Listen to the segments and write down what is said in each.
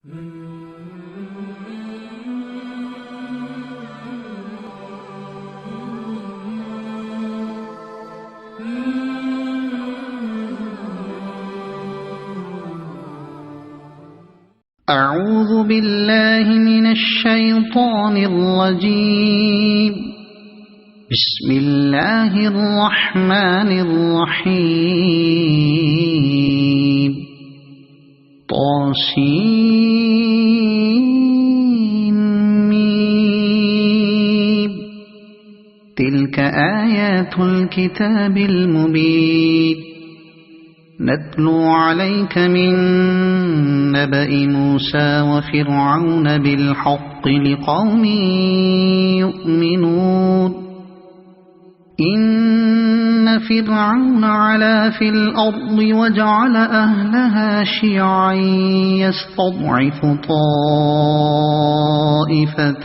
أعوذ بالله من الشيطان الرجيم. بسم الله الرحمن الرحيم. طاسيم. تلك آيات الكتاب المبين. نتلو عليك من نبأ موسى وفرعون بالحق لقوم يؤمنون. إن فرعون علا في الأرض وجعل أهلها شيعا يستضعف طائفة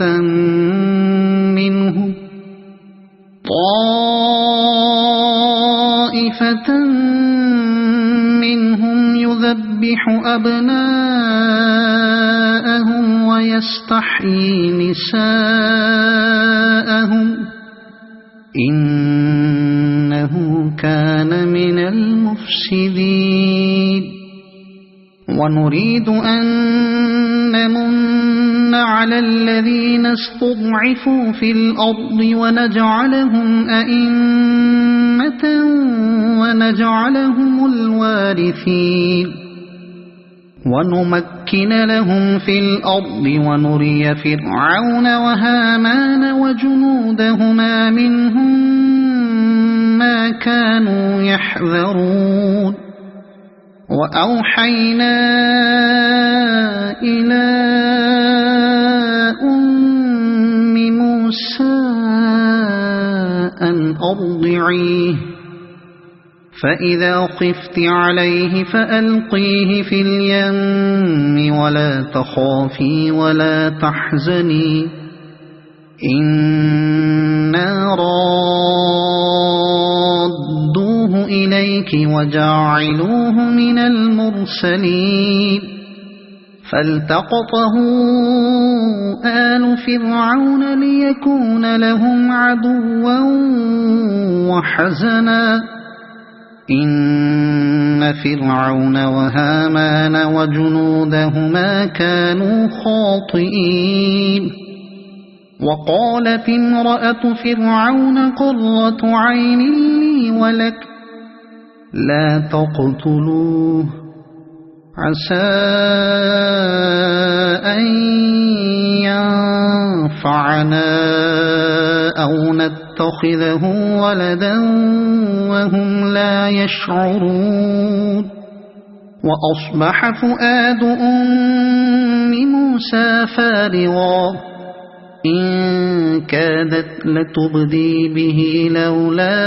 منهم يذبح أبناءهم ويستحيي نساءهم إنه كان من المفسدين. ونريد أن نمن على الذين استضعفوا في الأرض ونجعلهم أئمة ونجعلهم الوارثين. ونمكن لهم في الأرض ونري فرعون وهامان وجنودهما منهم ما كانوا يحذرون. وأوحينا إلى أم موسى أن أرضعيه فإذا خفت عليه فألقيه في اليم ولا تخافي ولا تحزني إنا رادوه إليك وجاعلوه من المرسلين. فالتقطه آل فرعون ليكون لهم عدوا وحزنا إن فرعون وهامان وجنودهما كانوا خاطئين. وقالت امرأة فرعون قرة عين لي ولك لا تقتلوه عسى أن ينفعنا أو نتخذه ولدا وهم لا يشعرون. وأصبح فؤاد أم موسى فارغا إن كادت لتبدي به لولا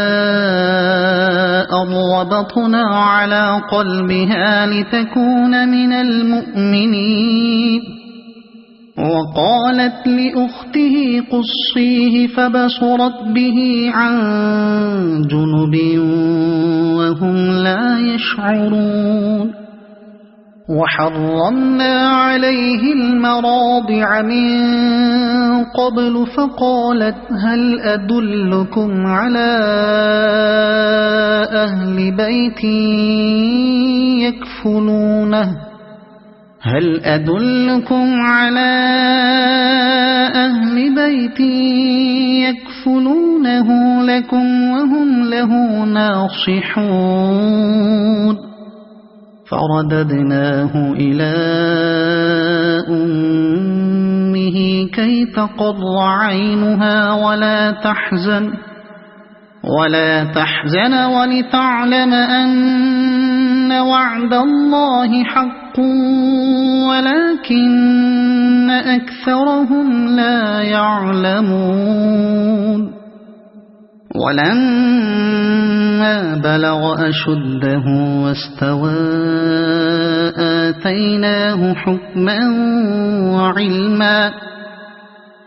أن ربطنا على قلبها لتكون من المؤمنين. وقالت لأخته قصيه فبصرت به عن جنب وهم لا يشعرون. وحرمنا عليه المراضع من قبل فقالت هل أدلكم على أهل بيت يكفلونه لكم وهم له ناصحون. فرددناه إلى أمه كي تقر عينها ولا تحزن ولتعلم أن وعد الله حق ولكن أكثرهم لا يعلمون. ولما بلغ أشده واستوى آتيناه حكما وعلما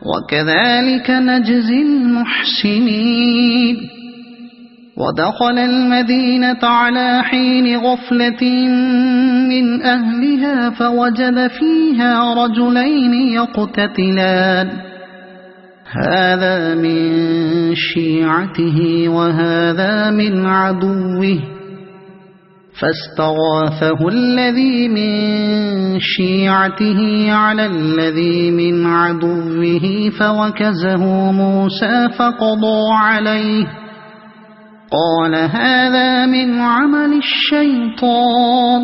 وكذلك نجزي المحسنين. ودخل المدينة على حين غفلة من أهلها فوجد فيها رجلين يقتتلان هذا من شيعته وهذا من عدوه فاستغاثه الذي من شيعته على الذي من عدوه فوكزه موسى فقضى عليه قال هذا من عمل الشيطان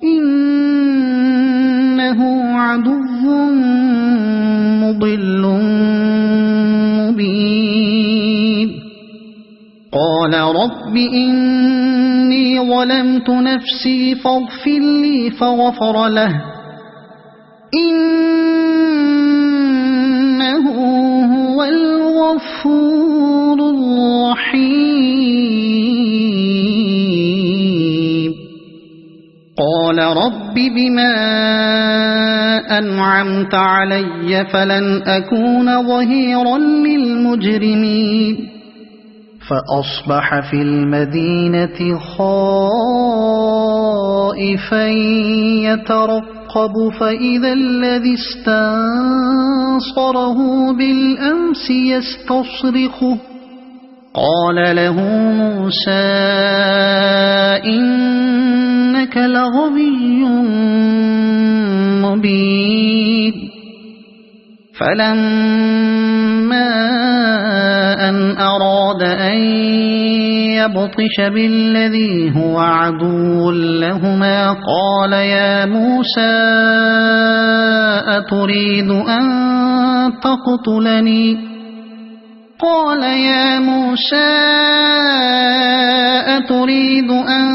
إنه عدو مضل مبين قال رب إني ظلمت نفسي فاغفر لي فغفر له إنه هو الغفور الرحيم قال رب بما أنعمت علي فلن أكون ظهيرا للمجرمين فأصبح في المدينة خائفا يترقب فإذا الذي استنصره بالأمس يستصرخه قال له موسى إنك لغوي مبين فلما أن أراد أن يبطش بالذي هو عدو لهما قال يا موسى أتريد أن تقتلني قال يا موسى أتريد أن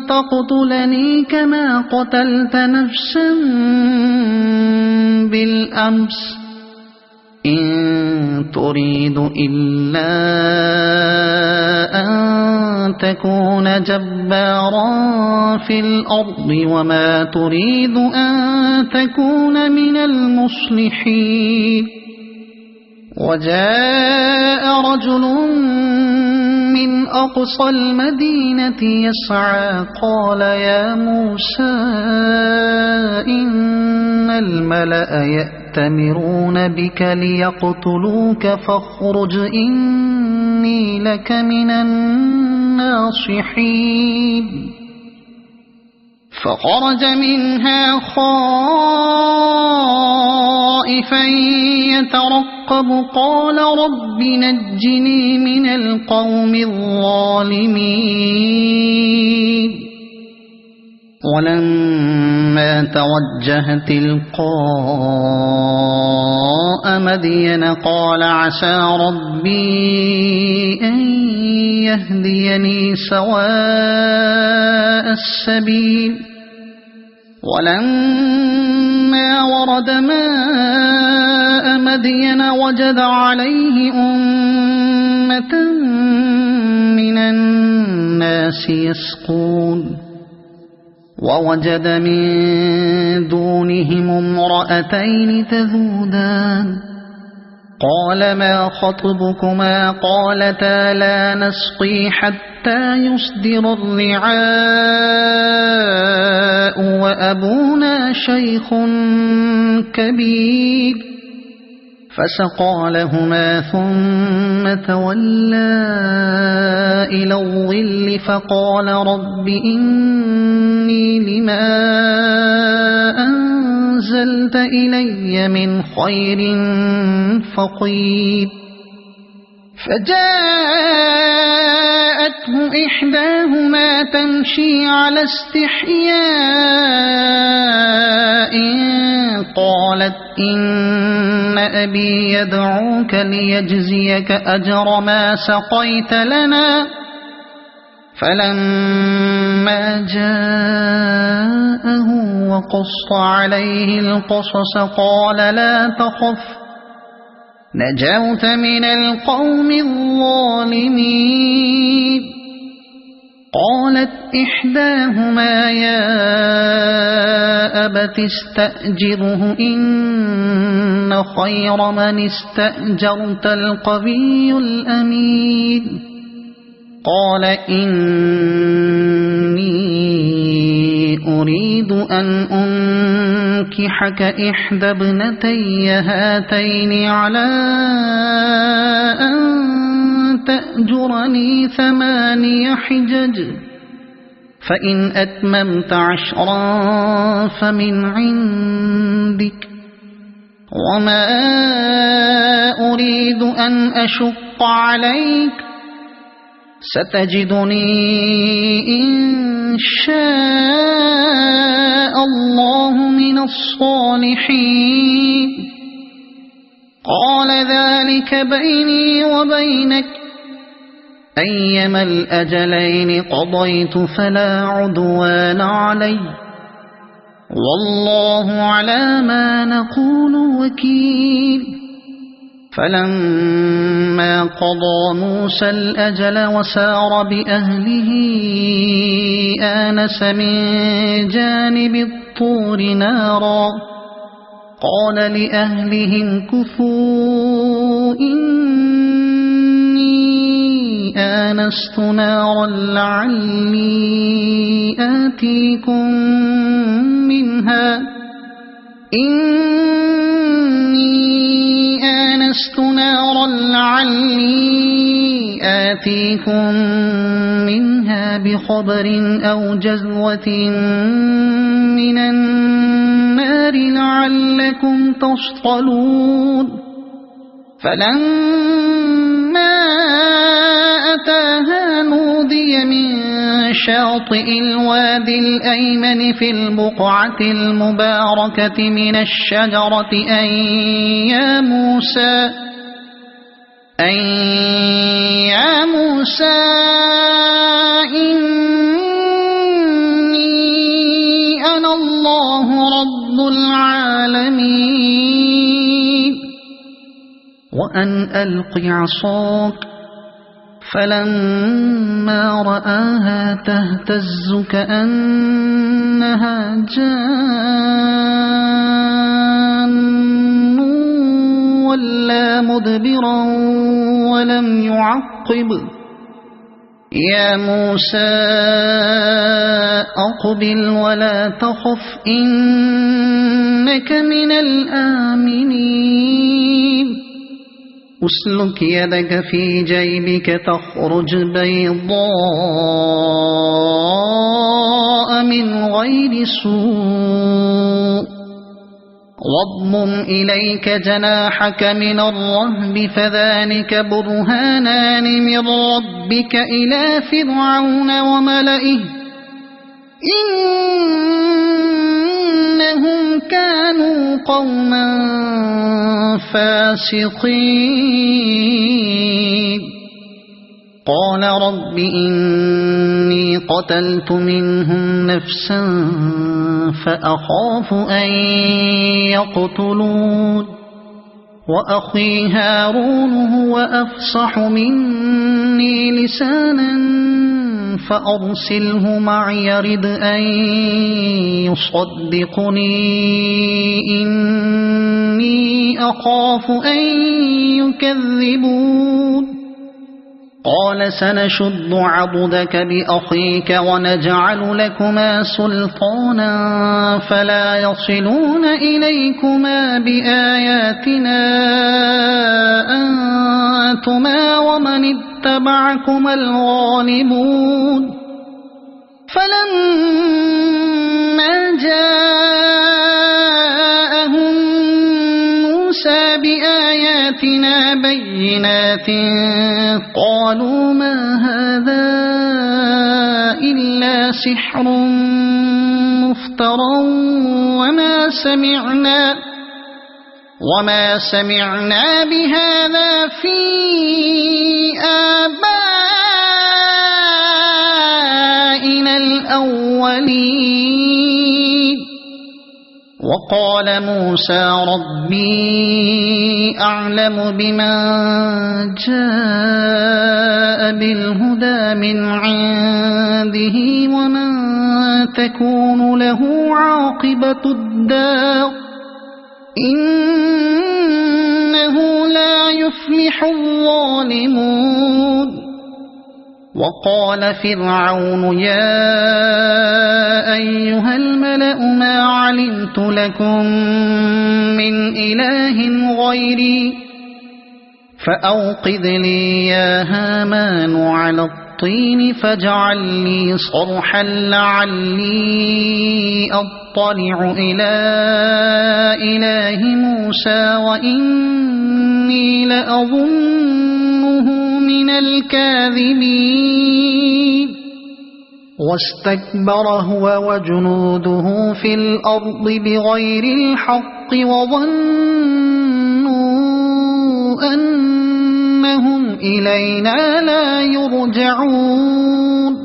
تقتلني كما قتلت نفسا بالأمس إن تريد إلا أن تكون جبارا في الأرض وما تريد أن تكون من المصلحين وجاء رجل من أقصى المدينة يسعى قال يا موسى إن الملأ يأتمرون بك ليقتلوك فاخرج إني لك من الناصحين فخرج منها خائفا يترقب قال رب نجني من القوم الظالمين ولما توجه تلقاء مدين قال عسى ربي أن يهديني سواء السبيل ولما ورد ماء مدين وجد عليه أمة من الناس يسقون ووجد من دونهم امرأتين تذودان قال ما خطبكما قالتا لا نسقي حتى يصدر الرعاء وأبونا شيخ كبير فسقى لهما ثم تولى إلى الظل فقال رب إني لما أنزلت إلي من خير فقير فجاءته إحداهما تمشي على استحياء قالت إن أبي يدعوك ليجزيك أجر ما سقيت لنا فلما جاءه وقص عليه القصص قال لا تخف نجوت من القوم الظالمين قالت إحداهما يا أبت استأجره إن خير من استأجرت القوي الأمين قال إني أريد أن أنكحك إحدى ابنتي هاتين على أن تأجرني 8 حجج فإن أتممت 10 فمن عندك وما أريد أن أشق عليك ستجدني إن شاء الله من الصالحين قال ذلك بيني وبينك أيما الأجلين قضيت فلا عدوان علي والله على ما نقول وكيل فلما قضى موسى الأجل وسار بأهله آنس من جانب الطور نارا قال لأهلهم كثوا إني آنست نارا لعلي آتيكم منها بخبر أو جذوة من النار لعلكم تصطلون فلما أتاها نودي من شاطئ الوادي الأيمن في البقعة المباركة من الشجرة أن يا موسى إني أنا الله رب العالمين وأن ألق عصاك فلما رآها تهتز كأنها جان ولا مدبرا ولم يعقب يا موسى أقبل ولا تخف إنك من الآمنين أسلك يدك في جيبك تخرج بيضاء من غير سوء واضمم إليك جناحك من الرهب فذلك برهانان من ربك إلى فرعون وملئه إنهم كانوا قوما فاسقين قال رب إني قتلت منهم نفسا فأخاف أن يقتلون وأخي هارون هو أفصح مني لسانا فأرسله معي يرد أن يصدقني إني أخاف أن يكذبون قال سنشد عضدك بأخيك ونجعل لكما سلطانا فلا يصلون إليكما بآياتنا أنتما ومن اتبعكما الغالبون فلما جاءهم موسى بآياتنا بينات قالوا ما هذا إلا سحر مفترى وما سمعنا بهذا في آبائنا الأولين وقال موسى ربي أعلم بمن جاء بالهدى من عنده ومن تكون له عاقبة الدار إنه لا يفلح الظالمون وقال فرعون يا أيها الملأ ما علمت لكم من إله غيري فأوقد لي يا هامان على الطين فاجعل لي صرحا لعلي أطلع إلى إله موسى وإني لأظنه من الكاذبين واستكبر هو وجنوده في الأرض بغير الحق وظنوا أنهم إلينا لا يرجعون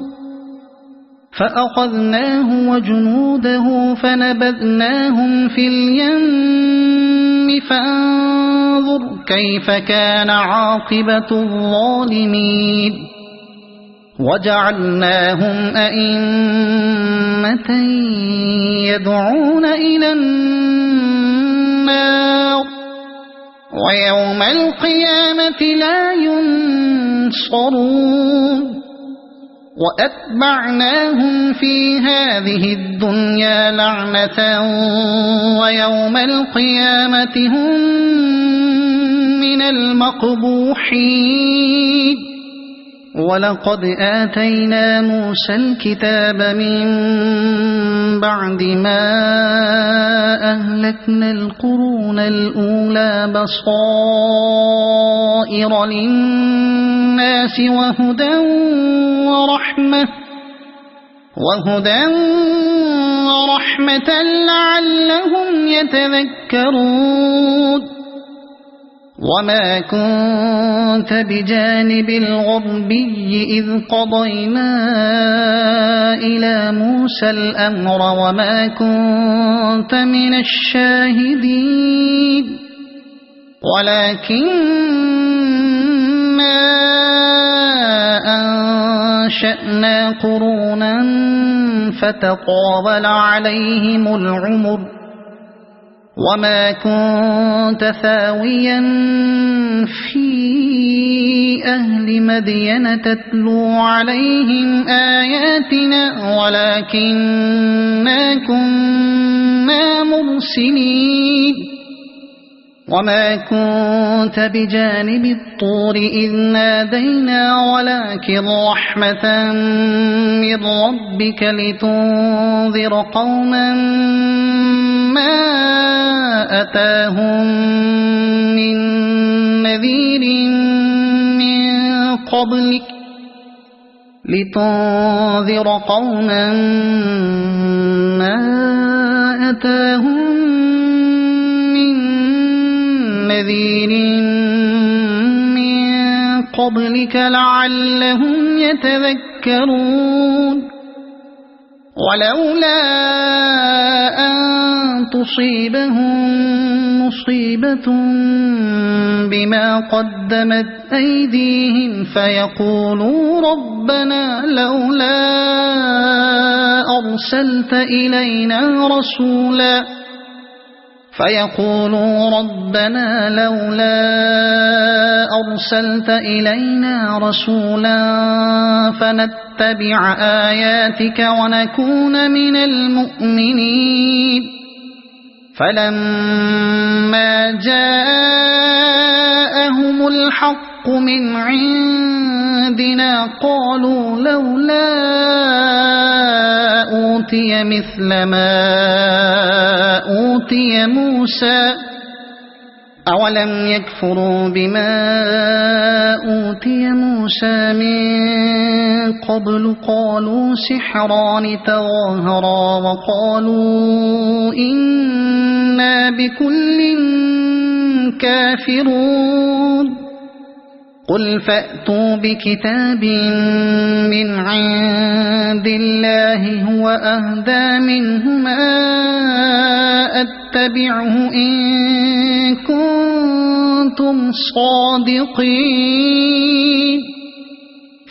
فأخذناه وجنوده فنبذناهم في اليم فانظر كيف كان عاقبة الظالمين وجعلناهم أئمة يدعون إلى النار ويوم القيامة لا ينصرون وأتبعناهم في هذه الدنيا لعنة ويوم القيامة هم من المقبوحين ولقد آتينا موسى الكتاب من بعد ما أهلكنا القرون الأولى بصائر للناس وهدى ورحمة لعلهم يتذكرون وما كنت بجانب الغربي إذ قضينا إلى موسى الأمر وما كنت من الشاهدين ولكننا أنشأنا قرونا فتطاول عليهم العمر وما كنت ثاويا في أهل مدين تتلو عليهم آياتنا ولكننا كنا مرسلين وما كنت بجانب الطور إذ نادينا ولكن رحمة من ربك لتنذر قوما ما أتاهم من نذير من قبلك لتنذر قوما ما أتاهم من نذير من قبلك لعلهم يتذكرون ولولا أن تصيبهم مصيبة بما قدمت أيديهم فيقولوا ربنا لولا أرسلت إلينا رسولا فنتبع آياتك ونكون من المؤمنين فلما جاءهم الحق من عندنا قالوا لولا أوتي مثل ما أوتي موسى أولم يكفروا بما أوتي موسى من قبل قالوا سحران تظاهرا وقالوا إنا بكل كافرون قل فأتوا بكتاب من عند الله هو أهدى منهما أتبعه إن كنتم صادقين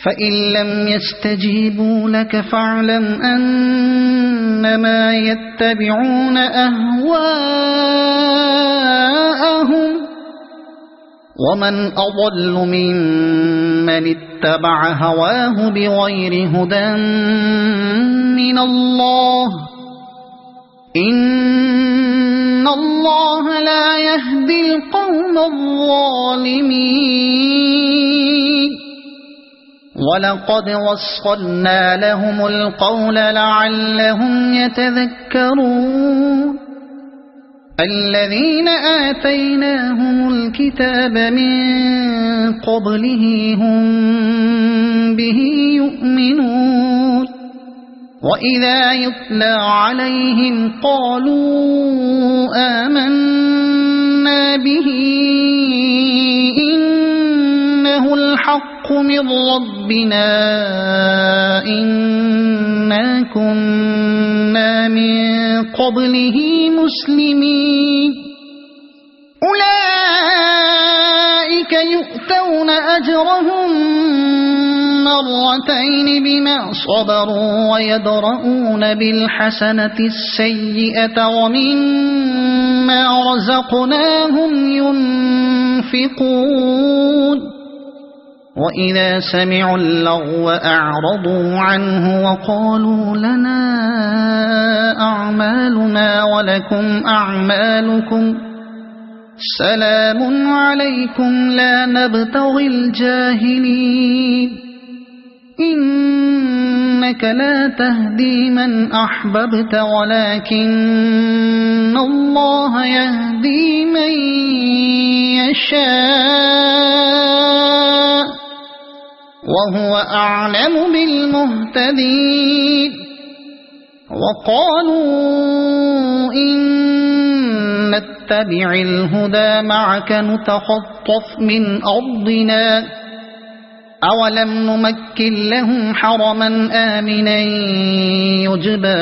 فإن لم يستجيبوا لك فاعلم أنما يتبعون أهواءهم ومن أضل ممن من اتبع هواه بغير هدى من الله إن الله لا يهدي القوم الظالمين ولقد وصلنا لهم القول لعلهم يتذكرون الذين آتيناهم الكتاب من قبله هم به يؤمنون وإذا يتلى عليهم قالوا آمنا به إنه الحق من ربنا إنا كنا من قبله مسلمين أولئك يؤتون أجرهم مرتين بما صبروا ويدرؤون بالحسنة السيئة ومما رزقناهم ينفقون وإذا سمعوا اللغو أعرضوا عنه وقالوا لنا أعمالنا ولكم أعمالكم سلام عليكم لا نبتغي الجاهلين إنك لا تهدي من أحببت ولكن الله يهدي من يشاء وهو أعلم بالمهتدين وقالوا إن نتبع الهدى معك نتخطف من أرضنا أولم نمكن لهم حرما آمنا يجبى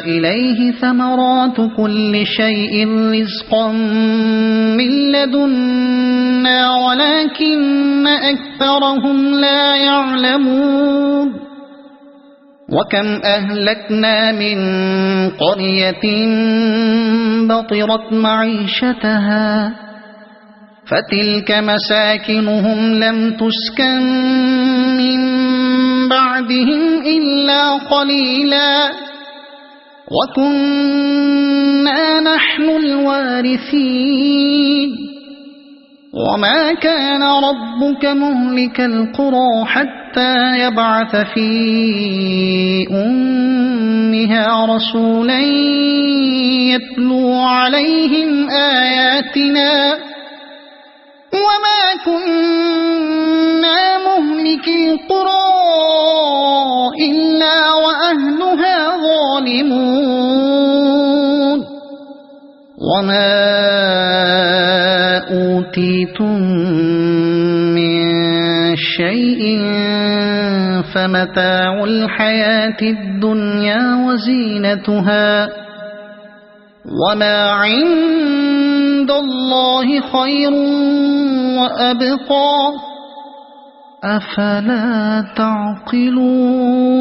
إليه ثمرات كل شيء رزقا من لدنا ولكن أكثرهم لا يعلمون وكم أهلكنا من قرية بطرت معيشتها فتلك مساكنهم لم تسكن من بعدهم إلا قليلا وكنا نحن الوارثين وما كان ربك مهلك القرى حتى يبعث في أمها رسولا يتلو عليهم آياتنا وما كنا مهلك القرى إلا وأهلها ظالمون وما أوتيتم من شيء فمتاع الحياة الدنيا وزينتها وما عند الله خير وأبقى أفلا تعقلون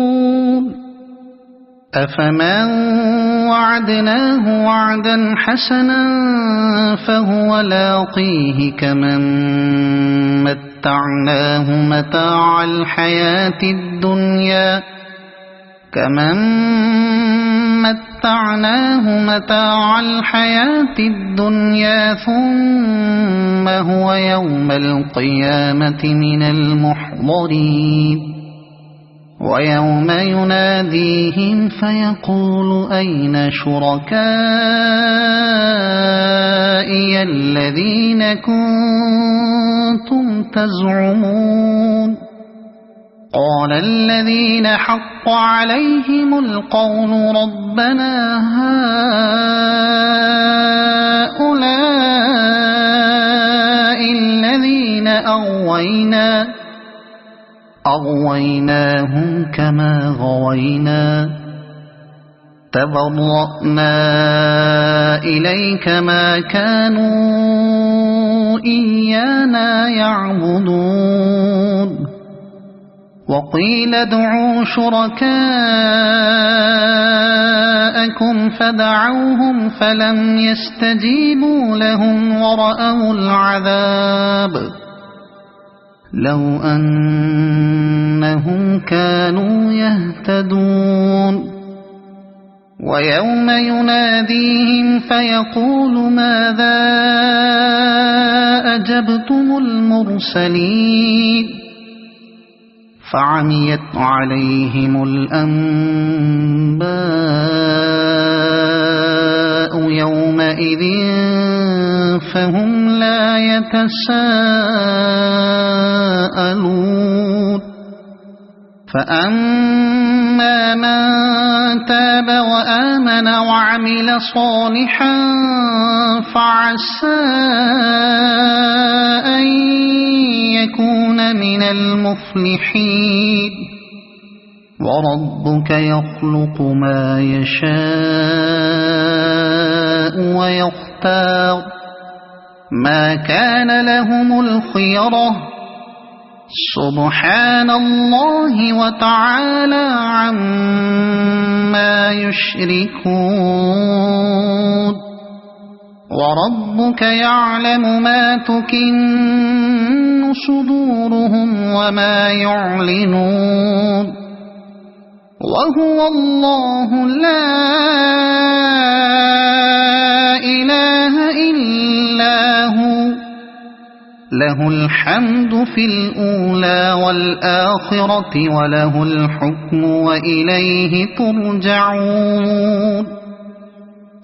أفمن وعدناه وعدا حسنا فهو لاقيه كمن متعناه متاع الحياة الدنيا ثم هو يوم القيامة من المحضرين ويوم يناديهم فيقول أين شركائي الذين كنتم تزعمون قال الذين حق عليهم القول ربنا هؤلاء الذين أغويناهم كما غوينا تبرأنا إليك ما كانوا إيانا يعبدون وقيل ادعوا شركاءكم فدعوهم فلم يستجيبوا لهم ورأوا العذاب لو أنهم كانوا يهتدون ويوم يناديهم فيقول ماذا أجبتم المرسلين فعميت عليهم الأنباء يومئذ فهم لا يتساءلون فأما من تاب وآمن وعمل صالحا فعسى أن يكون من المفلحين وربك يخلق ما يشاء ويختار ما كان لهم الخيرة سبحان الله وتعالى عما يشركون وربك يعلم ما تكن صدورهم وما يعلنون وهو الله لا إله إلا هو له الحمد في الأولى والآخرة وله الحكم وإليه ترجعون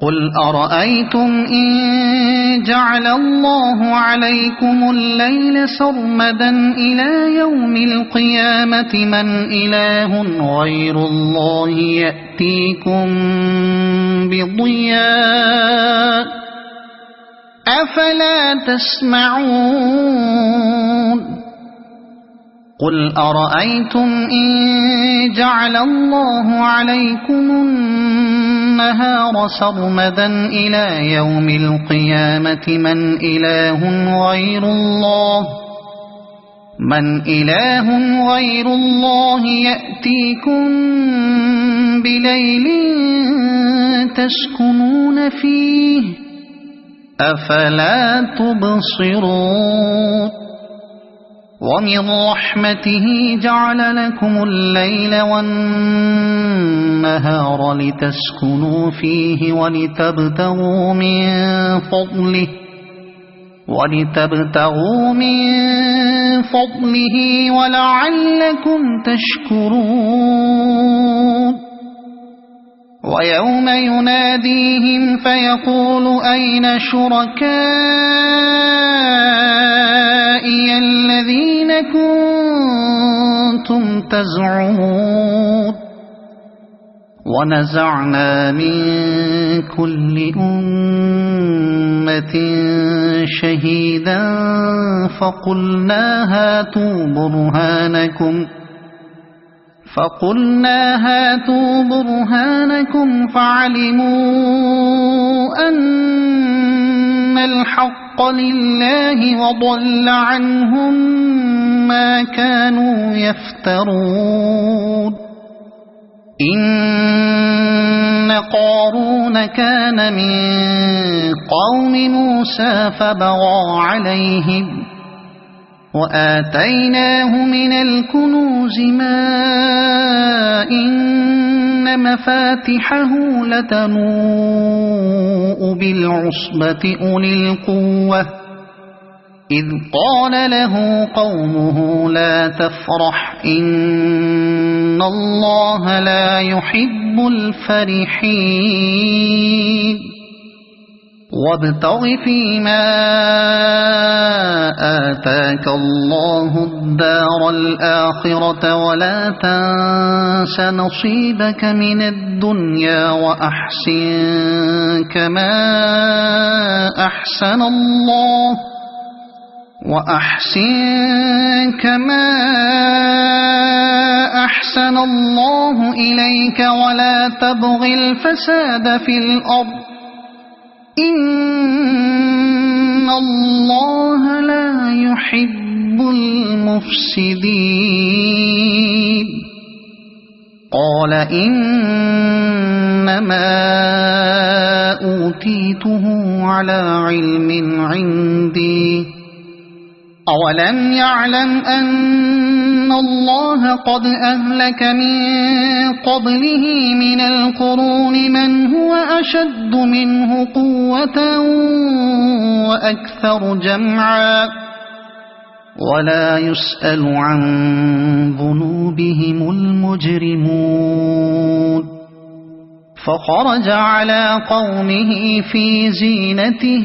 قل أرأيتم إن جعل الله عليكم الليل سرمدا إلى يوم القيامة من إله غير الله يأتيكم بضياء أفلا تسمعون قل أرأيتم إن جعل الله عليكم النهار سرمدا إلى يوم القيامة من إله غير الله يأتيكم بليل تسكنون فيه أفلا تبصرون ومن رحمته جعل لكم الليل والنهار لتسكنوا فيه ولتبتغوا من فضله ولعلكم تشكرون ويوم يناديهم فيقول أين شركائي الذين كنتم تزعمون ونزعنا من كل أمة شهيدا فقلنا هاتوا برهانكم فعلموا أن الحق لله وضل عنهم ما كانوا يفترون إن قارون كان من قوم موسى فبغى عليهم وآتيناه من الكنوز ما إن مفاتحه لتنوء بالعصبة أولي القوة إذ قال له قومه لا تفرح إن الله لا يحب الفرحين وابتغ فيما آتاك الله الدار الآخرة ولا تنس نصيبك من الدنيا وأحسن كما أحسن الله إليك ولا تبغ الفساد في الأرض إن الله لا يحب المفسدين قال إنما أوتيته على علم عندي أولم يعلم أن الله قد أهلك من قبله من القرون من هو أشد منه قوة وأكثر جمعا ولا يسأل عن ذنوبهم المجرمون فخرج على قومه في زينته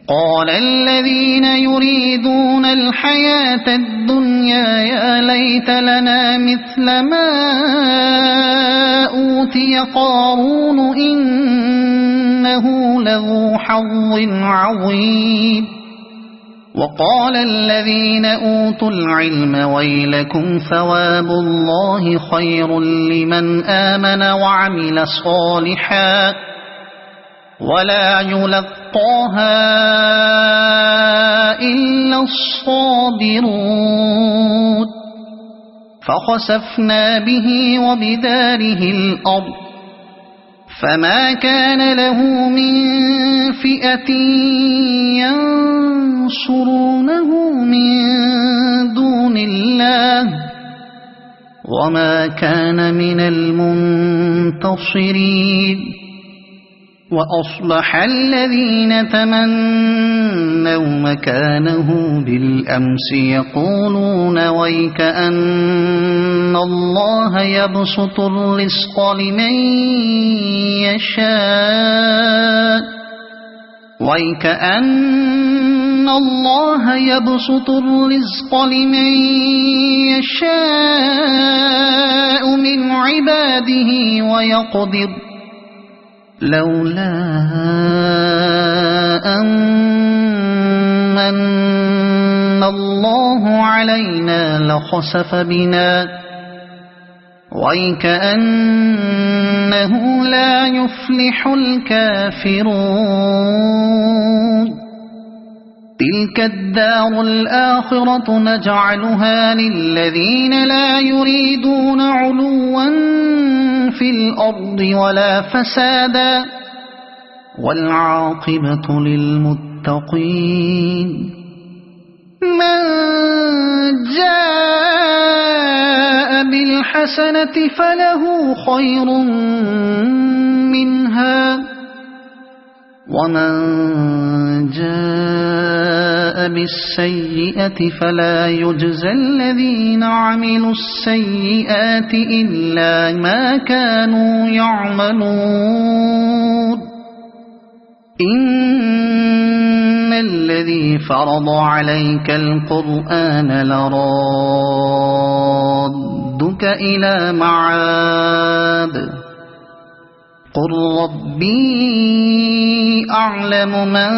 قال الذين يريدون الحياة الدنيا يا ليت لنا مثل ما أوتي قارون إنه لذو حظ عظيم وقال الذين أوتوا العلم ويلكم ثواب الله خير لمن آمن وعمل صالحا ولا يلقاها إلا الصابرون فخسفنا به وبداره الأرض فما كان له من فئة ينصرونه من دون الله وما كان من المنتصرين وأصبح الذين تمنوا مكانه بالأمس يقولون ويك أن الله يبسط الرزق لمن يشاء ويك أن الله يبسط الرزق لمن يشاء من عباده ويقدر لولا أن الله علينا لخسف بنا ويكأنه لا يفلح الكافرون تلك الدار الآخرة نجعلها للذين لا يريدون علوا في الأرض ولا فسادا والعاقبة للمتقين من جاء بالحسنة فله خير منها ومن جاء بالسيئة فلا يجزى الذين عملوا السيئات إلا ما كانوا يعملون إن الذي فرض عليك القرآن لرادك إلى معاد قل ربي أعلم من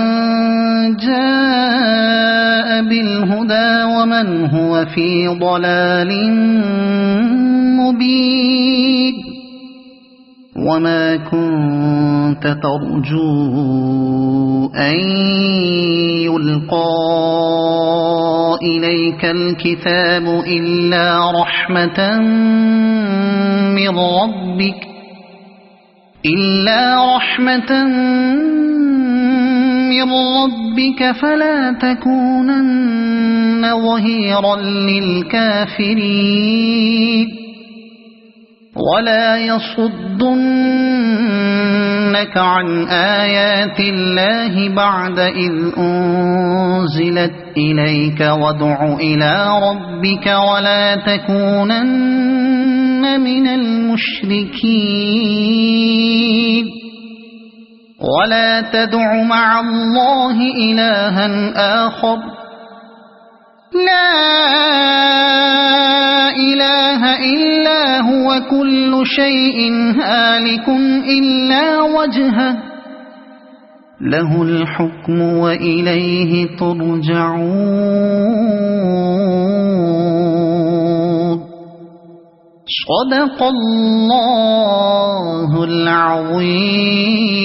جاء بالهدى ومن هو في ضلال مبين وما كنت ترجو أن يلقى إليك الكتاب إلا رحمة من ربك فلا تكونن ظهيرا للكافرين ولا يصدنك عن آيات الله بعد إذ أنزلت إليك وادع إلى ربك ولا تكونن من المشركين ولا تدع مع الله إلها آخر لا إله إلا هو كل شيء هالك إلا وجهه له الحكم وإليه ترجعون صدق الله العظيم.